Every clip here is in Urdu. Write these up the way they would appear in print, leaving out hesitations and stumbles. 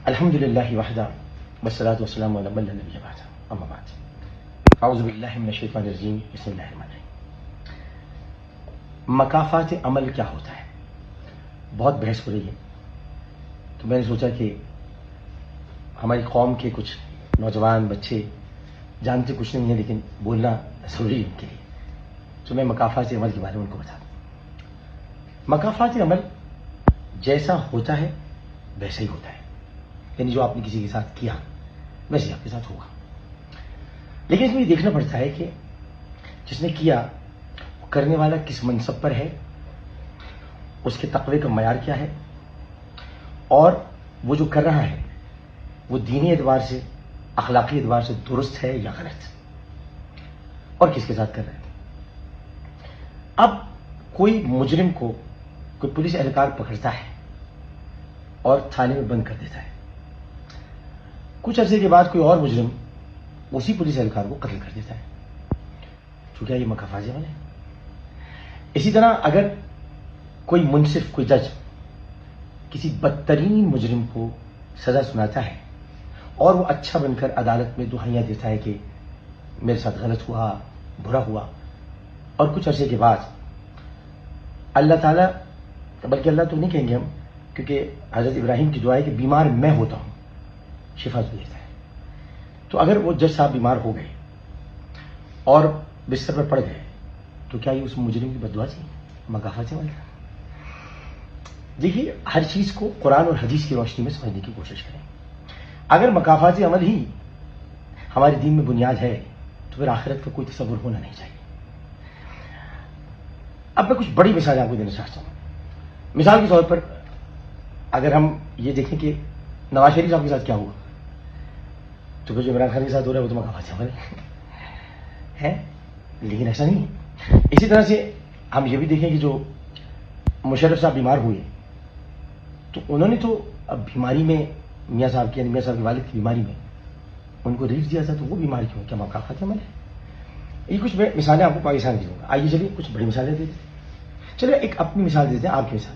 الحمد للہ وحدہ والصلاة والسلام علی من لا نبی بعدہ اما بعد اعوذ باللہ من الشیطان الرجیم بسم اللہ الرحمن الرحیم۔ مکافات عمل کیا ہوتا ہے؟ بہت بحث ہو رہی ہے، تو میں نے سوچا کہ ہماری قوم کے کچھ نوجوان بچے جانتے کچھ نہیں ہیں لیکن بولنا ضروری ہے ان کے لیے، تو میں مکافات عمل کے بارے میں ان کو بتا دوں۔ مکافات عمل جیسا ہوتا ہے ویسا ہی ہوتا ہے، یعنی جو آپ نے کسی کے ساتھ کیا ویسے آپ کے ساتھ ہوگا، لیکن اس میں یہ دیکھنا پڑتا ہے کہ جس نے کیا وہ کرنے والا کس منصب پر ہے، اس کے تقوی کا معیار کیا ہے، اور وہ جو کر رہا ہے وہ دینی اعتبار سے اخلاقی اعتبار سے درست ہے یا غلط، اور کس کے ساتھ کر رہا ہے۔ اب کوئی مجرم کو کوئی پولیس اہلکار پکڑتا ہے اور تھانے میں بند کر دیتا ہے، کچھ عرصے کے بعد کوئی اور مجرم اسی پولیس اہلکار کو قتل کر دیتا ہے، تو کیا یہ مکافات عمل ہے؟ اسی طرح اگر کوئی منصف کوئی جج کسی بدترین مجرم کو سزا سناتا ہے اور وہ اچھا بن کر عدالت میں دہائیاں دیتا ہے کہ میرے ساتھ غلط ہوا برا ہوا، اور کچھ عرصے کے بعد اللہ تعالیٰ، بلکہ اللہ تو نہیں کہیں گے ہم، کیونکہ حضرت ابراہیم کی دعا ہے کہ بیمار میں ہوتا ہوں شفا تو دیتا ہے، تو اگر وہ جج صاحب بیمار ہو گئے اور بستر پر پڑ گئے تو کیا یہ اس مجرم کی بد دعا تھی؟ مکافات عمل تھا؟ دیکھیے، ہر چیز کو قرآن اور حدیث کی روشنی میں سمجھنے کی کوشش کریں۔ اگر مکافات عمل ہی ہمارے دین میں بنیاد ہے تو پھر آخرت کا کوئی تصور ہونا نہیں چاہیے۔ اب میں کچھ بڑی مثالیں آپ کو دینا چاہتا ہوں۔ مثال کے طور پر اگر ہم یہ دیکھیں کہ نواز شریف صاحب کے ساتھ کیا ہوا، تو پھر جو عمران خان کے ساتھ ہو رہا ہے وہ تو مکافات عمل ہے، لیکن ایسا نہیں ہے۔ اسی طرح سے ہم یہ بھی دیکھیں کہ جو مشرف صاحب بیمار ہوئے تو انہوں نے تو اب بیماری میں میاں صاحب کے والد کی بیماری میں ان کو ریلیف دیا تھا، تو وہ بیماری کیوں؟ کیا مکافات عمل ہے؟ یہ کچھ مثالیں آپ کو پاکستان کی دوں گا، آئیے چلیے کچھ بڑی مثالیں دیتے ہیں۔ چلیے ایک اپنی مثال دیتے ہیں، آپ کی مثال۔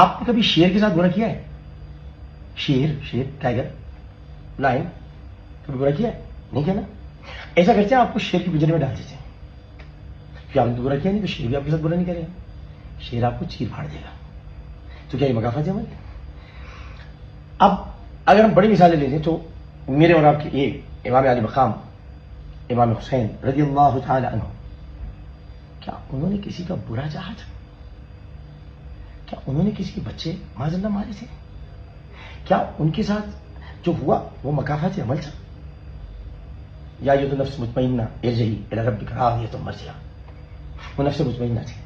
آپ نے کبھی شیر کے ساتھ برا کیا ہے؟ شیر ٹائگر لائن کبھی برا کیا ہے؟ نہیں کیا نا؟ ایسا کرتے ہیں آپ کو شیر کی پنجرے میں ڈال دیتے ہیں کہ آپ نے تو برا کیا نہیں، تو شیر بھی آپ کے ساتھ برا نہیں کرے گا، شیر آپ کو چیر پھاڑ دے گا، تو کیا یہ مکافات عمل ہے؟ اب اگر ہم بڑی مثالیں لے لیں تو میرے اور آپ کے یہ امام علی مقام امام حسین رضی اللہ تعالی عنہ، کیا انہوں نے کسی کا برا چاہا تھا؟ کیا انہوں نے کسی کے بچے معاذ اللہ مارے تھے؟ کیا ان کے ساتھ جو ہوا وہ مکافات عمل تھا؟ یا یہ تو نفس مطمئنہ ارجعی الی ربک راضیۃ مرضیہ، وہ نفس مطمئنہ تھی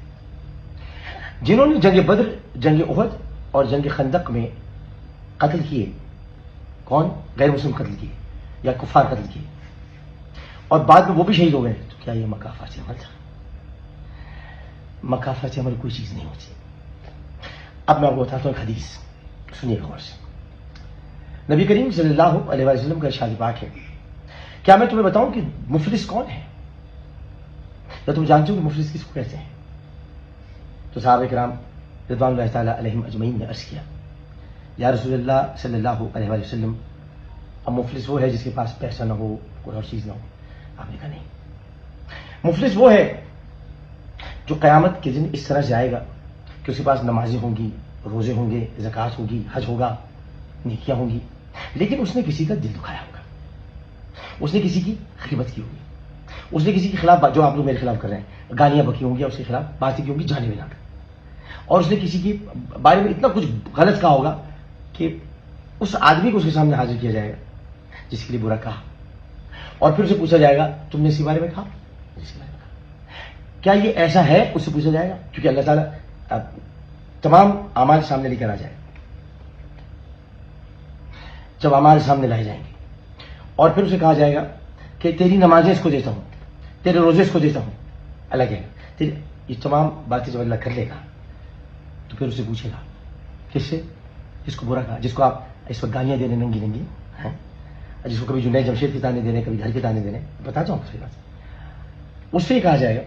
جنہوں نے جنگ بدر، جنگ احد اور جنگ خندق میں قتل کیے، کون؟ غیر مسلم قتل کیے یا کفار قتل کیے، اور بعد میں وہ بھی شہید ہو گئے، تو کیا یہ مکافات عمل تھا؟ مکافات عمل کوئی چیز نہیں ہوتی۔ اب میں آپ کو بتاتا ہوں ایک حدیث، سنیے غور سے۔ نبی کریم صلی اللہ علیہ وسلم کا ارشاد پاک ہے، کیا میں تمہیں بتاؤں کہ مفلس کون ہے؟ یا تم جانتے ہو کہ مفلس کس کو کہتے ہیں؟ تو صحابہ کرام رضوان اللہ تعالیٰ علیہم اجمعین نے عرض کیا، یا رسول اللہ صلی اللہ علیہ وسلم، اب مفلس وہ ہے جس کے پاس پیسہ نہ ہو، کوئی اور چیز نہ ہو؟ آپ نے کہا نہیں، مفلس وہ ہے جو قیامت کے دن اس طرح سے آئے گا کہ اس کے پاس نمازیں ہوں گی، روزے ہوں گے، زکوٰۃ ہوگی، حج ہوگا، نیکیاں ہوں گی، لیکن اس نے کسی کا دل دکھایا ہوگا، اس نے کسی کی غیبت کی ہوگی، اس نے کسی کے خلاف، جو آپ لوگ میرے خلاف کر رہے ہیں، گالیاں بکی ہوں گی، اور اس کے خلاف باتیں کی ہوں گی جانے بنا کر، اور اس نے کسی کے بارے میں اتنا کچھ غلط کہا ہوگا کہ اس آدمی کو اس کے سامنے حاضر کیا جائے گا جس کے لیے برا کہا، اور پھر اسے پوچھا جائے گا تم نے اس کے بارے میں کہا؟ جس کے بارے میں کہا۔ کیا یہ ایسا ہے؟ اس سے پوچھا جائے گا، کیونکہ اللہ تعالیٰ تمام اعمال سامنے لے کر آ جائے، جب اعمال سامنے لائے جائیں گے، اور پھر اسے کہا جائے گا کہ تیری نمازیں اس کو دیتا ہوں، تیرے روزے اس کو دیتا ہوں، اللہ کہے گا یہ تمام باتیں جب اللہ کر لے گا تو پھر اسے پوچھے گا کس سے؟ جس کو برا کہا، جس کو آپ اس وقت گالیاں دے رہے ننگی ننگی، جس کو کبھی جنید جمشید کے تانے دینے، کبھی گھر کے تانے دینے، بتاتا ہوں صحیح بات، اس سے ہی کہا جائے گا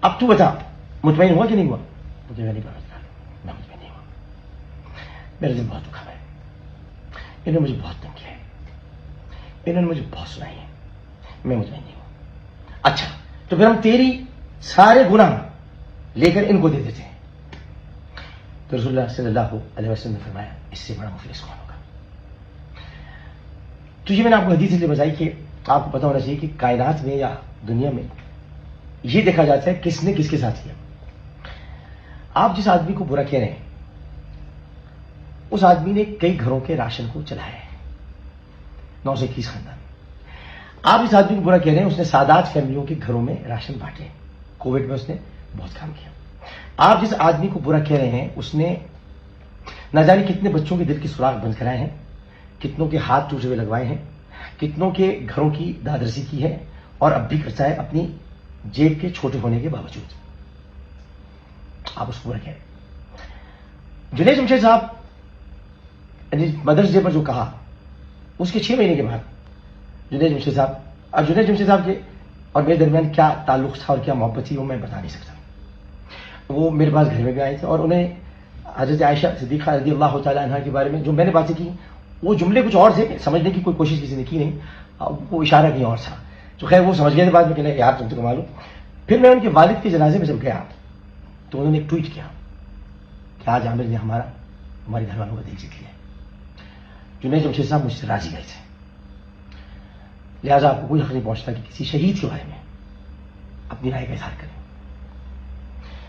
اب تو بتا مطمئن ہوا کہ نہیں ہوا؟ مجھے نہیں پتا، میں مطمئن نہیں ہوا، میرا دل بہت دکھا ہے، انہوں نے مجھے بہت تنگ کیا ہے، انہوں نے مجھے بہت سنائی ہے، میں مطمئن نہیں ہوں. اچھا تو پھر ہم تیری سارے گناہ لے کر ان کو دے دیتے ہیں. تو رسول اللہ صلی اللہ علیہ وسلم نے فرمایا اس سے بڑا مفلس کون ہوگا. تو یہ میں نے آپ کو حدیث اس لیے بتائی کہ آپ کو پتا ہونا چاہیے کہ کائنات میں یا دنیا میں یہ دیکھا جاتا ہے کس نے کس کے ساتھ کیا. آپ جس آدمی کو برا کہہ رہے ہیں اس آدمی نے کئی گھروں کے راشن کو چلایا ہے، 921 خاندان. آپ اس آدمی کو برا کہہ رہے ہیں اس نے سادات فیملیوں کے گھروں میں راشن بانٹے، کووڈ میں اس نے بہت کام کیا. آپ جس آدمی کو برا کہہ رہے ہیں اس نے نہ جانے کتنے بچوں کے دل کی سوراخ بند کرائے ہیں، کتنوں کے ہاتھ ٹوٹے ہوئے لگوائے ہیں، کتنوں کے گھروں کی دادرسی کی ہے، اور اب بھی کرتا ہے اپنی جیب کے چھوٹے ہونے کے باوجود. آپ اس کو برا کہہ رہے ہیں. جنید جمشید صاحب مدرس ڈے پر جو کہا اس کے 6 مہینے کے بعد جنید جمشید صاحب، اب جنید جمشید صاحب کے اور میرے درمیان کیا تعلق تھا اور کیا محبت تھی وہ میں بتا نہیں سکتا. وہ میرے پاس گھر میں بھی آئے تھے اور انہیں حضرت عائشہ صدیقہ رضی اللہ تعالی عنہا کے بارے میں جو میں نے باتیں کی وہ جملے کچھ اور تھے، سمجھنے کی کوئی کوشش کسی نے کی نہیں، وہ اشارہ کہیں اور تھا. تو خیر وہ سمجھ گئے تھے بعد میں کہ یار تم کو معلوم. پھر میں ان کے والد کے جنازے میں جب گیا تو انہوں نے ایک ٹویٹ کیا کہ آج عامر نے ہمارے گھر والوں کا دل جیت لیا. جنید جمشید صاحب مجھ سے راضی گئے تھے، لہٰذا آپ کو کوئی حق نہیں پہنچتا کہ کسی شہید کے بارے میں اپنی رائے کا اظہار کریں.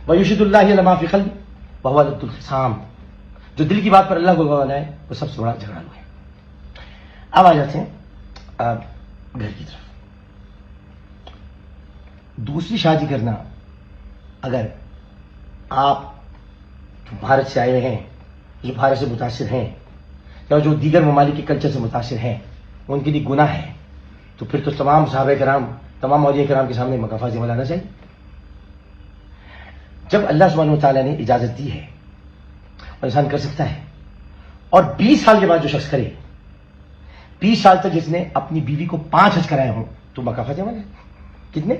وَيُشْهِدُ اللَّهَ عَلَىٰ مَا فِي قَلْبِهِ وَهُوَ لَدُّ الْخِصَامِ. جو دل کی بات پر اللہ کو گواہ بنائے وہ سب سے بڑا جھگڑالو ہے. اب آ جاتے ہیں گھر کی طرف. دوسری شادی کرنا اگر آپ جو بھارت سے آئے ہیں، جو بھارت سے متاثر ہیں یا جو دیگر ممالک کے کلچر سے متاثر ہیں ان کے لیے گناہ ہے، تو پھر تو تمام صحابہ کرام، تمام اولیاء کرام کے سامنے مکافات عمل آنا چاہیے. جب اللہ سبحانہ وتعالیٰ نے اجازت دی ہے اور انسان کر سکتا ہے، اور 20 سال کے بعد جو شخص کرے، 20 سال تک جس نے اپنی بیوی کو 5 حج کرائے ہوں تو مکافات عمل ہے. کتنے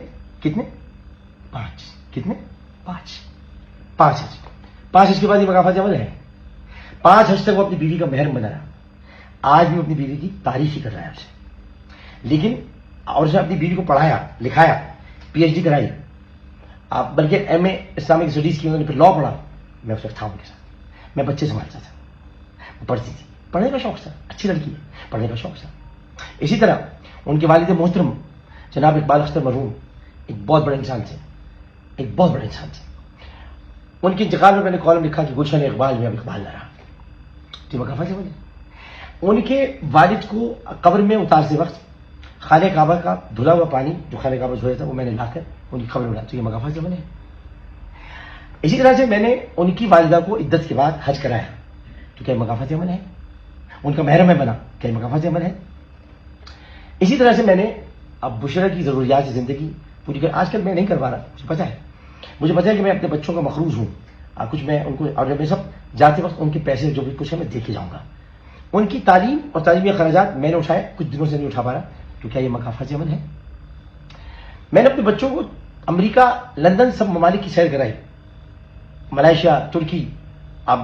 5 کتنے 5 حج. 5 حج کے بعد یہ مکافات عمل ہے. 5 حج تک وہ اپنی بیوی کا محرم بنا رہا. آج بھی اپنی بیوی کی تعریف ہی کر رہا ہے اسے. لیکن اور اسے اپنی بیوی کو پڑھایا لکھایا، PhD کرائی، آپ بلکہ ایم اے اسلامک اسٹڈیز کی، انہوں نے پھر لا پڑھا. میں اس وقت تھا ان کے ساتھ، میں بچے سنبھالتا تھا، وہ پڑھتی تھی، پڑھنے کا شوق تھا، اچھی لڑکی ہے، پڑھنے کا شوق تھا. اسی طرح ان کے والد محترم جناب اقبال اختر مرحوم ایک بہت بڑے انسان تھے، ان کے انتقال میں میں نے کالم لکھا کہ گلشن اقبال میں اب اقبال نہ رہا. تو مکافات عمل ہے. ان کے والد کو قبر میں اتارتے وقت خانہ کعبہ کا دھلا ہوا پانی جو خانہ کعبہ دھویا تھا وہ میں نے لا کر ان کی قبر میں ڈالا. تو یہ مکافات عمل ہے. اسی طرح سے میں نے ان کی والدہ کو عدت کے بعد حج کرایا تو کیا مکافات عمل ہے. ان کا محرم میں بنا، کیا مکافات عمل ہے. اسی طرح سے میں نے اب بشرا کی ضروریات زندگی پوری کر، آج کل میں نہیں کروا رہا، مجھے پتا ہے کہ میں اپنے بچوں کا مخروض ہوں. کچھ میں ان کو، اور جب میں سب جاتے وقت ان کے پیسے جو بھی کچھ ہے میں دے کے جاؤں گا. ان کی تعلیم اور تعلیمی اخراجات میں نے اٹھائے، کچھ دنوں سے نہیں اٹھا پا رہا. تو کیا یہ مکافات عمل ہے. میں نے اپنے بچوں کو امریکہ، لندن، سب ممالک کی سیر کرائی، ملائیشیا، ترکی، اب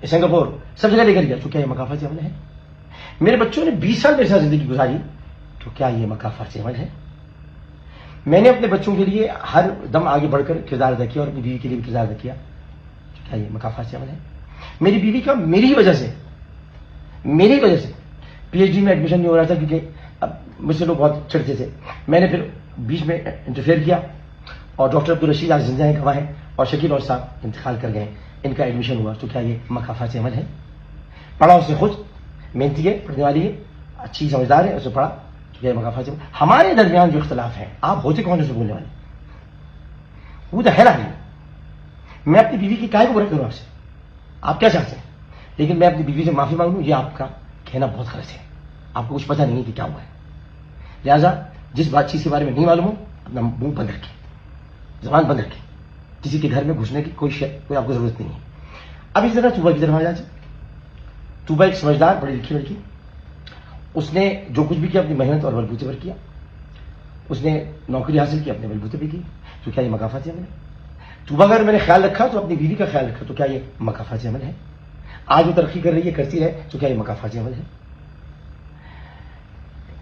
سنگاپور، سب جگہ لے کر گیا. تو کیا یہ مکافات عمل ہے. میرے بچوں نے 20 سال میرے ساتھ زندگی گزاری تو کیا یہ مکافات عمل ہے. میں نے اپنے بچوں کے لیے ہر دم آگے بڑھ کر کردار ادا کیا اور اپنی بیوی کے لیے بھی کردار ادا کیا. تو کیا یہ مکافات عمل ہے. میری بیوی کا میری وجہ سے PhD میں ایڈمیشن نہیں ہو رہا تھا کیونکہ اب مجھ سے لوگ بہت چڑھتے تھے. میں نے پھر بیچ میں انٹرفیئر کیا اور ڈاکٹر عبدالرشید آج زندہ ہیں، گواہ ہیں، اور شکیل اور صاحب انتقال کر گئے، ان کا ایڈمیشن ہوا. تو کیا یہ مکافات عمل ہے. پڑھا اس سے خود، محنتی ہے، پڑھنے والی ہے، اچھی سمجھدار ہے، اسے پڑھا. تو کیا یہ مکافات عمل. ہمارے درمیان جو اختلاف ہے، آپ ہوتے کون سے بولنے والے. وہ تو ہے نا. میں اپنی بیوی کی کائے کو برا کروں آپ سے، آپ کیا چاہتے ہیں، لیکن میں اپنی بیوی سے معافی مانگ لوں، یہ آپ کا کہنا بہت غلط ہے. آپ کو کچھ پتہ نہیں ہے کہ کیا ہوا ہے. لہٰذا جس بات چیز کے بارے میں نہیں معلوم ہو اپنا منہ بند رکھیں، زبان بند رکھیں. کسی کے گھر میں گھسنے کی کوئی آپ کو ضرورت نہیں ہے. اب اس طرح طوبہ کی طرف آ جاتے. طوبہ ایک سمجھدار پڑھی لکھی لڑکی، اس نے جو کچھ بھی کیا اپنی محنت اور بلبوتے پر کیا. اس نے نوکری حاصل کی، اپنے بلبوتے پہ کی. تو کیا یہ مکافات عمل ہے. طوبہ اگر میں نے خیال رکھا تو اپنی بیوی کا خیال رکھا تو کیا یہ مکافات عمل ہے. آج وہ ترقی کر رہی ہے، کرتی رہے، تو کیا یہ مکافات عمل ہے؟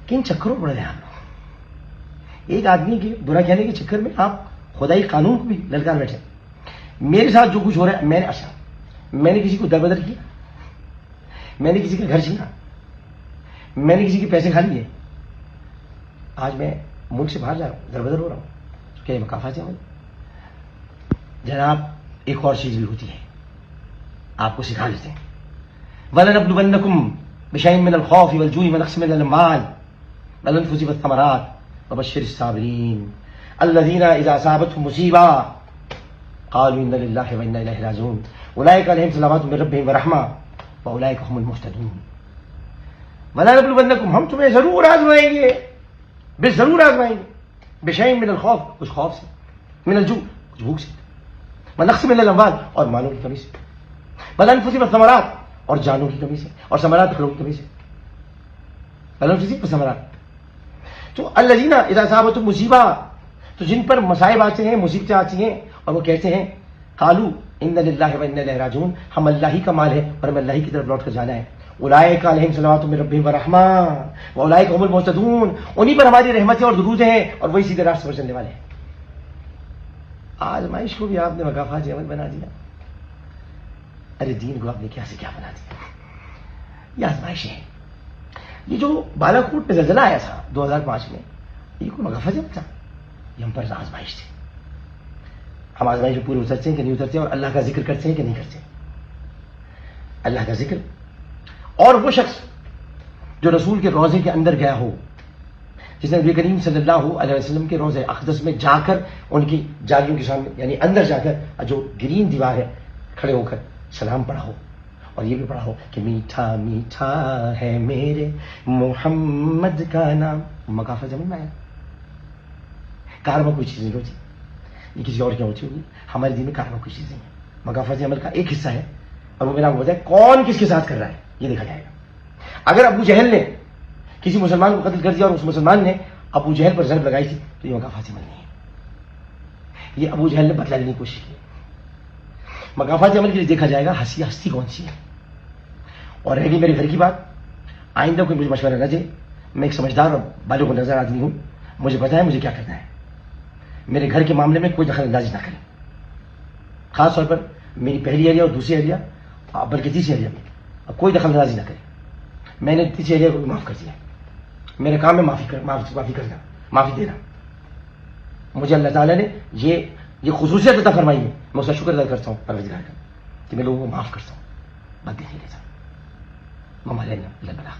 کن چکروں پڑ رہے ہیں آپ لوگ؟ ایک آدمی کے برا کہنے کے چکر میں آپ خدائی قانون کو بھی للکار بیٹھے. میرے ساتھ جو کچھ ہو رہا ہے، میں نے کسی کو در بدر کیا؟ میں نے کسی کا گھر چھینا؟ میں نے کسی کے پیسے کھا لیے؟ آج میں ملک سے باہر جا رہا ہوں، در بدر ہو رہا ہوں، تو کیا یہ مکافات عمل؟ جناب ایک اور چیز بھی ہوتی ہے، آپ کو سکھا دیتے ہیں. وَلَنَبْلُوَنَّكُمْ بِشَيْءٍ مِّنَ الْخَوْفِ وَالْجُوعِ وَنَقْصٍ مِّنَ الْأَمْوَالِ وَالْأَنفُسِ وَالثَّمَرَاتِ وَبَشِّرِ الصَّابِرِينَ الَّذِينَ إِذَا أَصَابَتْهُمْ مُصِيبَةٌ قَالُوا إِنَّا لِلَّهِ وَإِنَّا إِلَيْهِ رَاجِعُونَ أُولَٰئِكَ عَلَيْهِمْ صَلَوَاتٌ مِّن رَّبِّهِمْ وَرَحْمَةٌ وَأُولَٰئِكَ هُمُ الْمُهْتَدُونَ. وَلَنَبْلُوَنَّكُمْ، ہم تمہیں ضرور آزمائیں گے، بے ضرور آزمائیں گے. بِشَيْءٍ مِّنَ الْخَوْفِ، کچھ خوف سے، مِّنَ الْجُوعِ، کچھ بھوک سے، وَنَقْصٍ مِّنَ الْأَمْوَالِ، اور مالوں کی کمی سے، وَالْأَنفُسِ وَالثَّمَرَاتِ، اور جانوں کی کمی سے، اور ثمرات پھلوں کی کمی سے. وَالْأَنفُسِ وَالثَّمَرَاتِ. تو الذین اذا اصابتهم مصیبہ، تو جن پر مصائب آتے ہیں، مصیبتیں آتی ہیں، اور وہ کہتے ہیں قالوا ان للہ وانا الیہ راجعون، ہم اللہ ہی کا مال ہے اور ہمیں اللہ ہی کی طرف لوٹ کر جانا ہے. اولئک علیہم صلوات من ربہم ورحمہ واولئک هم المہتدون، انہی پر ہماری رحمتیں اور درود ہیں اور وہی سیدھے راستے پر چلنے والے ہیں. آزمائش کو بھی آپ نے مکافات عمل بنا دیا. ارے دین کو آپ نے کیا سے کیا بنا دیا. یہ آزمائشیں ہیں. یہ جو بالا کوٹ میں زلزلہ آیا تھا 2005 میں، یہ کوئی مکافات عمل تھا؟ یہ ہم پر آزمائش تھی. ہم آزمائش میں پورے اترتے ہیں کہ نہیں اترتے، اور اللہ کا ذکر کرتے ہیں کہ نہیں کرتے. اللہ کا ذکر. اور وہ شخص جو رسول کے روضے کے اندر گیا ہو، جس نے نبی کریم صلی اللہ علیہ وسلم کے روضے اقدس میں جا کر ان کی جالیوں کے سامنے، یعنی اندر جا کر جو گرین دیوار ہے، کھڑے ہو کر سلام پڑھا ہو، اور یہ بھی پڑھا ہو کہ میٹھا میٹھا ہے میرے محمد کا نام. مکافات عمل میں آیا. کار میں کوئی چیز نہیں ہوتی، یہ کسی اور کی ہوتی ہوگی. ہمارے دین میں کار میں کوئی چیز نہیں ہے. مکافات عمل کا ایک حصہ ہے، اور وہ میرا وجہ ہے کون کس کے ساتھ کر رہا ہے یہ دیکھا جائے گا. اگر ابو جہل نے کسی مسلمان کو قتل کر دیا اور اس مسلمان نے ابو جہل پر ضرب لگائی تھی، تو یہ مکافات عمل نہیں ہے. یہ ابو جہل نے بدلا لینے کی کوشش کی. مکافات عمل کے لیے دیکھا جائے گا ہستی کون سی ہے. اور رہ گئی میرے گھر کی بات، آئندہ کوئی مجھے مشورہ نہ دے. میں ایک سمجھدار اور بالغ نظر آدمی ہوں، مجھے پتا ہے مجھے کیا کرنا ہے. میرے گھر کے معاملے میں کوئی دخل اندازی نہ کرے، خاص طور پر میری پہلی اہلیہ اور دوسری اہلیہ، بلکہ تیسری اہلیہ میں کوئی دخل اندازی نہ کرے. میں نے تیسری اہلیہ کو معاف کر دیا. میرے کام میں معافی کرنا، معافی دینا. مجھے اللہ تعالیٰ نے یہ خصوصیت عطا فرمائی ہے، میں اس کا شکر ادا کرتا ہوں پروردگار کا کہ میں لوگوں کو معاف کرتا ہوں، بات نہیں لیتا. مما لنا الا البلاغ.